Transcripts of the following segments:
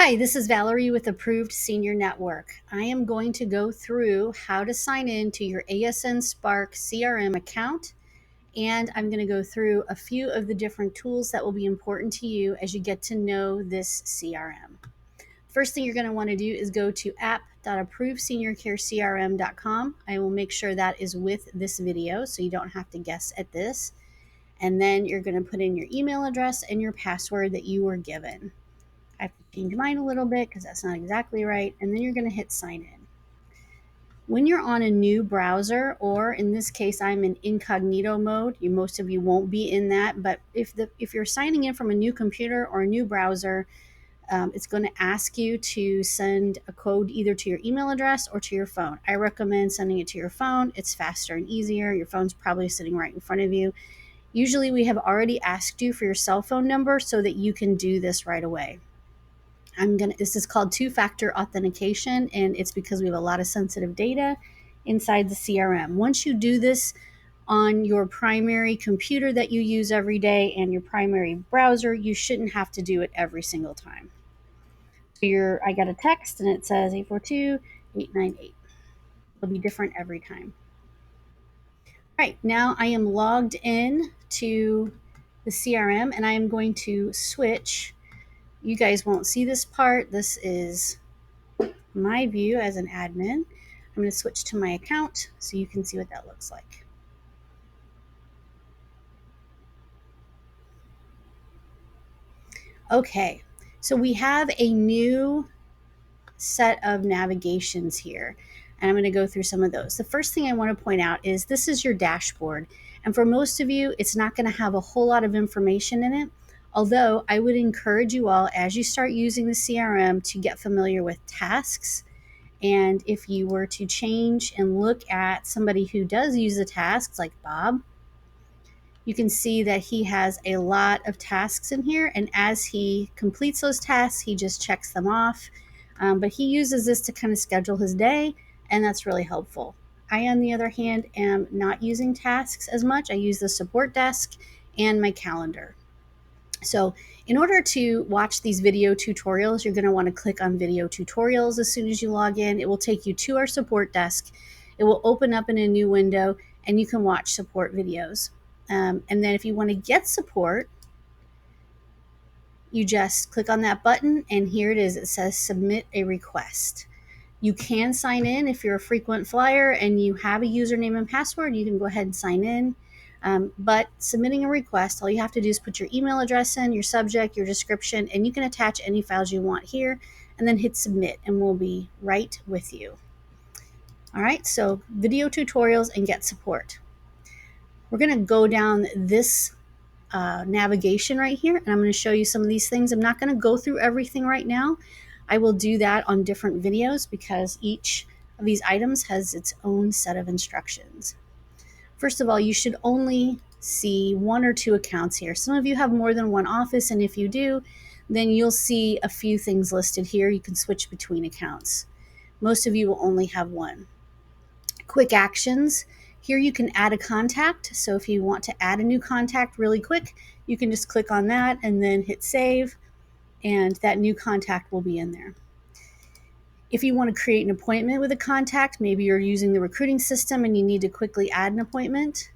Hi, this is Valerie with Approved Senior Network. I am going to go through how to sign in to your ASNSPARK CRM account, and I'm going to go through a few of the different tools that will be important to you as you get to know this CRM. First thing you're going to want to do is go to app.approvedseniorcarecrm.com. I will make sure that is with this video so you don't have to guess at this. And then you're going to put in your email address and your password that you were given. I have to change mine a little bit because that's not exactly right. And then you're going to hit sign in. When you're on a new browser, or in this case, I'm in incognito mode. Most of you won't be in that, but if you're signing in from a new computer or a new browser, it's going to ask you to send a code either to your email address or to your phone. I recommend sending it to your phone. It's faster and easier. Your phone's probably sitting right in front of you. Usually we have already asked you for your cell phone number so that you can do this right away. This is called two-factor authentication, and it's because we have a lot of sensitive data inside the CRM. Once you do this on your primary computer that you use every day and your primary browser, you shouldn't have to do it every single time. So I got a text and it says 842-898. It'll be different every time. All right, now I am logged in to the CRM and I am going to switch. You guys won't see this part. This is my view as an admin. I'm going to switch to my account so you can see what that looks like. Okay, so we have a new set of navigations here, and I'm going to go through some of those. The first thing I want to point out is this is your dashboard, and for most of you, it's not going to have a whole lot of information in it. Although I would encourage you all, as you start using the CRM, to get familiar with tasks. And if you were to change and look at somebody who does use the tasks, like Bob, you can see that he has a lot of tasks in here. And as he completes those tasks, he just checks them off. But he uses this to kind of schedule his day, and that's really helpful. I, on the other hand, am not using tasks as much. I use the support desk and my calendar. So in order to watch these video tutorials, you're going to want to click on video tutorials as soon as you log in. It will take you to our support desk. It will open up in a new window and you can watch support videos. And then if you want to get support, you just click on that button and here it is. It says submit a request. You can sign in if you're a frequent flyer and you have a username and password. You can go ahead and sign in. But submitting a request, all you have to do is put your email address in, your subject, your description, and you can attach any files you want here and then hit submit and we'll be right with you. All right, so video tutorials and get support. We're going to go down this navigation right here and I'm going to show you some of these things. I'm not going to go through everything right now. I will do that on different videos because each of these items has its own set of instructions. First of all, you should only see one or two accounts here. Some of you have more than one office, and if you do, then you'll see a few things listed here. You can switch between accounts. Most of you will only have one. Quick actions. Here you can add a contact. So if you want to add a new contact really quick, you can just click on that and then hit save, and that new contact will be in there. If you want to create an appointment with a contact, maybe you're using the recruiting system and you need to quickly add an appointment,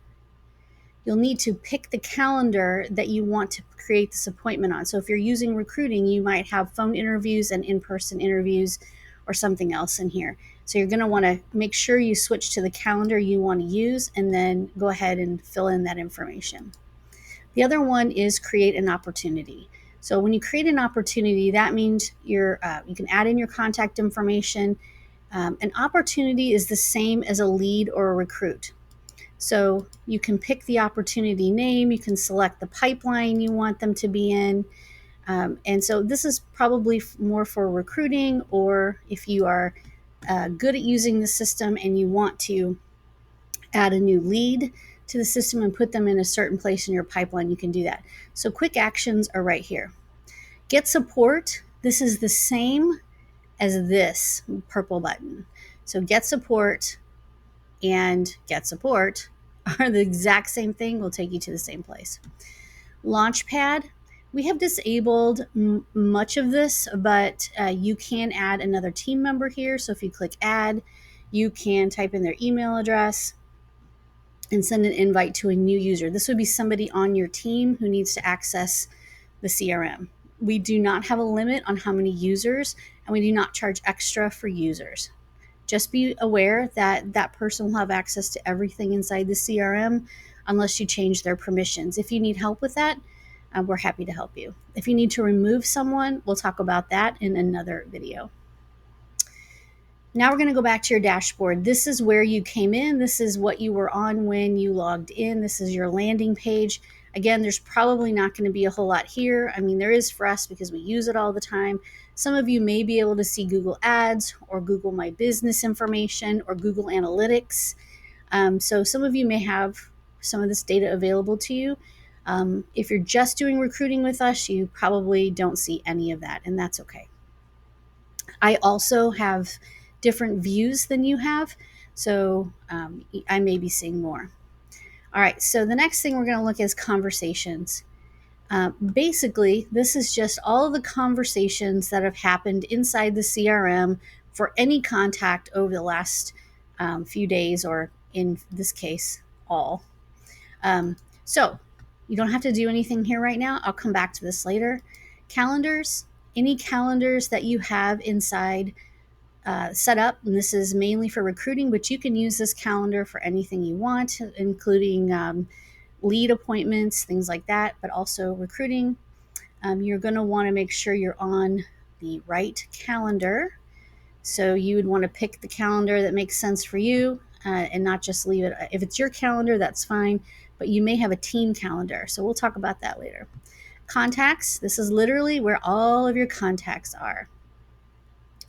you'll need to pick the calendar that you want to create this appointment on. So if you're using recruiting, you might have phone interviews and in-person interviews or something else in here. So you're going to want to make sure you switch to the calendar you want to use and then go ahead and fill in that information. The other one is create an opportunity. So when you create an opportunity, that means you can add in your contact information. An opportunity is the same as a lead or a recruit. So you can pick the opportunity name, you can select the pipeline you want them to be in. And so this is probably more for recruiting, or if you are good at using the system and you want to add a new lead to the system and put them in a certain place in your pipeline, you can do that. So quick actions are right here. Get support. This is the same as this purple button. So get support and get support are the exact same thing, will take you to the same place. Launchpad. We have disabled much of this, but you can add another team member here. So if you click add, you can type in their email address and send an invite to a new user. This would be somebody on your team who needs to access the CRM. We do not have a limit on how many users, and we do not charge extra for users. Just be aware that that person will have access to everything inside the CRM unless you change their permissions. If you need help with that, we're happy to help you. If you need to remove someone, we'll talk about that in another video. Now we're going to go back to your dashboard. This is where you came in. This is what you were on when you logged in. This is your landing page. Again, there's probably not going to be a whole lot here. I mean, there is for us because we use it all the time. Some of you may be able to see Google Ads or Google My Business information or Google Analytics. So some of you may have some of this data available to you. If you're just doing recruiting with us, you probably don't see any of that, and that's okay. I also have different views than you have, so I may be seeing more. All right, so the next thing we're going to look at is conversations. Basically, this is just all of the conversations that have happened inside the CRM for any contact over the last few days, or in this case, all. So you don't have to do anything here right now. I'll come back to this later. Calendars, any calendars that you have inside set up, and this is mainly for recruiting, but you can use this calendar for anything you want, including lead appointments, things like that, but also recruiting. You're going to want to make sure you're on the right calendar. So you would want to pick the calendar that makes sense for you and not just leave it. If it's your calendar, that's fine, but you may have a team calendar. So we'll talk about that later. Contacts, this is literally where all of your contacts are.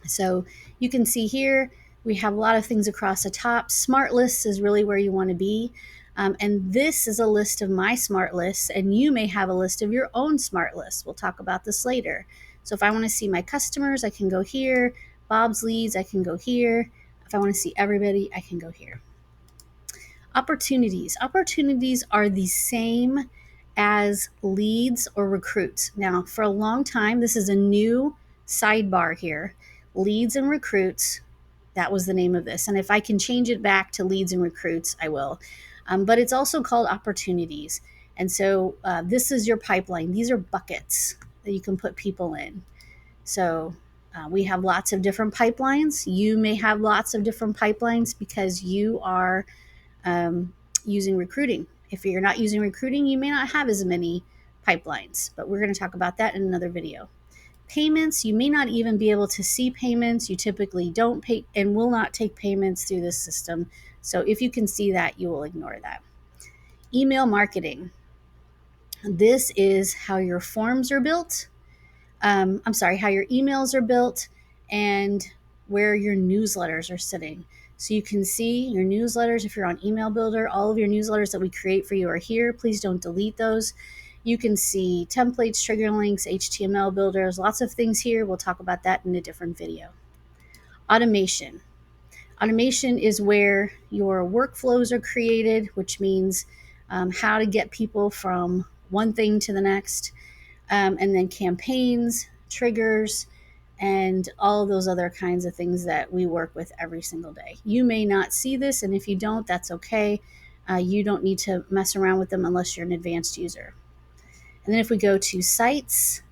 So you can see here, we have a lot of things across the top. Smart lists is really where you want to be. And this is a list of my smart lists, and you may have a list of your own smart lists. We'll talk about this later. So if I want to see my customers, I can go here. Bob's leads, I can go here. If I want to see everybody, I can go here. Opportunities. Opportunities are the same as leads or recruits. Now, for a long time, this is a new sidebar here. Leads and recruits, that was the name of this. And if I can change it back to leads and recruits, I will. But it's also called opportunities. And so this is your pipeline. These are buckets that you can put people in. So we have lots of different pipelines. You may have lots of different pipelines because you are using recruiting. If you're not using recruiting, you may not have as many pipelines, but we're going to talk about that in another video. Payments, you may not even be able to see payments. You typically don't pay and will not take payments through this system. So if you can see that, you will ignore that. Email marketing. This is how your forms are built. How your emails are built and where your newsletters are sitting. So you can see your newsletters. If you're on Email Builder, all of your newsletters that we create for you are here. Please don't delete those. You can see templates, trigger links, HTML builders, lots of things here. We'll talk about that in a different video. Automation. Automation is where your workflows are created, which means how to get people from one thing to the next, and then campaigns, triggers, and all of those other kinds of things that we work with every single day. You may not see this, and if you don't, that's okay. You don't need to mess around with them unless you're an advanced user. And then if we go to sites,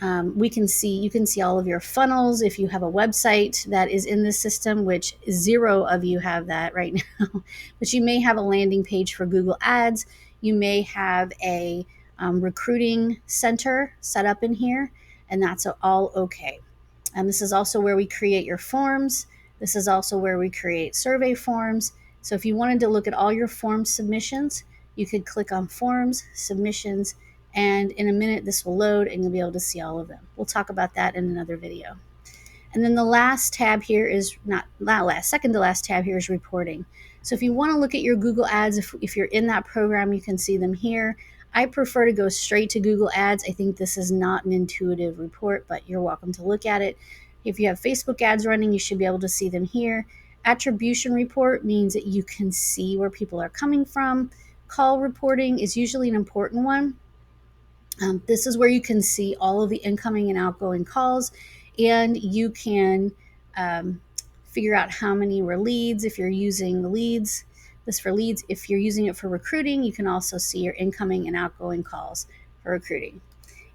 you can see all of your funnels. If you have a website that is in this system, which 0 of you have that right now, but you may have a landing page for Google Ads. You may have a recruiting center set up in here, and that's all okay. And this is also where we create your forms. This is also where we create survey forms. So if you wanted to look at all your form submissions, you could click on forms, submissions, and in a minute this will load and you'll be able to see all of them. We'll talk about that in another video. And then the last tab here is second to last tab here is reporting. So if you want to look at your Google Ads, if you're in that program, you can see them here. I prefer to go straight to Google Ads. I think this is not an intuitive report, but you're welcome to look at it. If you have Facebook ads running, you should be able to see them here. Attribution report means that you can see where people are coming from. Call reporting is usually an important one. This is where you can see all of the incoming and outgoing calls, and you can figure out how many were leads if you're using leads. This for leads. If you're using it for recruiting, you can also see your incoming and outgoing calls for recruiting.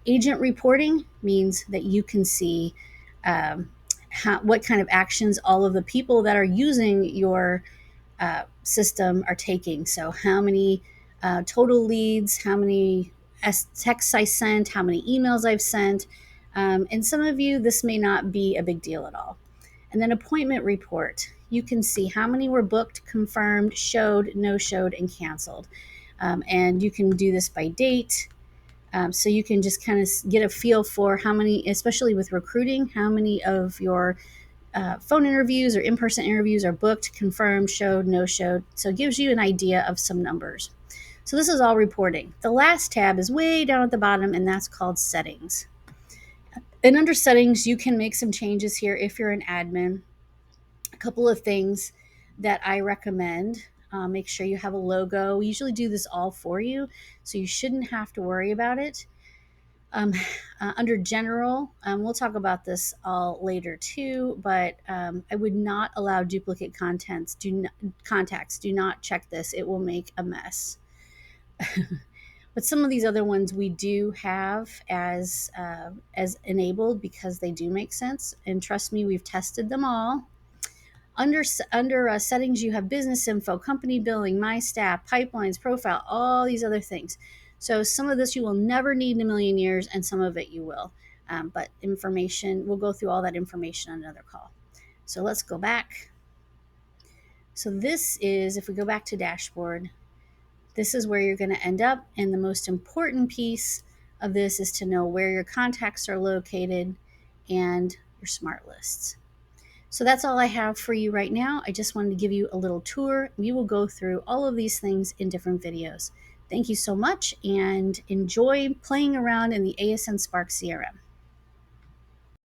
Agent reporting means that you can see what kind of actions all of the people that are using your system are taking. So, how many total leads, how many texts I sent, how many emails I've sent. And some of you, this may not be a big deal at all. And then appointment report. You can see how many were booked, confirmed, showed, no showed, and canceled. And you can do this by date. So you can just kind of get a feel for how many, especially with recruiting, how many of your phone interviews or in-person interviews are booked, confirmed, showed, no showed. So it gives you an idea of some numbers. So this is all reporting. The last tab is way down at the bottom, and that's called settings. And under settings, you can make some changes here if you're an admin. A couple of things that I recommend. Make sure you have a logo. We usually do this all for you, so you shouldn't have to worry about it. Under general, we'll talk about this all later too, but I would not allow duplicate contacts. Do not check this. It will make a mess. But some of these other ones we do have as enabled because they do make sense. And trust me, we've tested them all. Under settings, you have business info, company billing, my staff, pipelines, profile, all these other things. So some of this you will never need in a million years, and some of it you will. But information, we'll go through all that information on another call. So let's go back. So this is, if we go back to dashboard, this is where you're going to end up. And the most important piece of this is to know where your contacts are located and your smart lists. So that's all I have for you right now. I just wanted to give you a little tour. We will go through all of these things in different videos. Thank you so much, and enjoy playing around in the ASNSPARK CRM.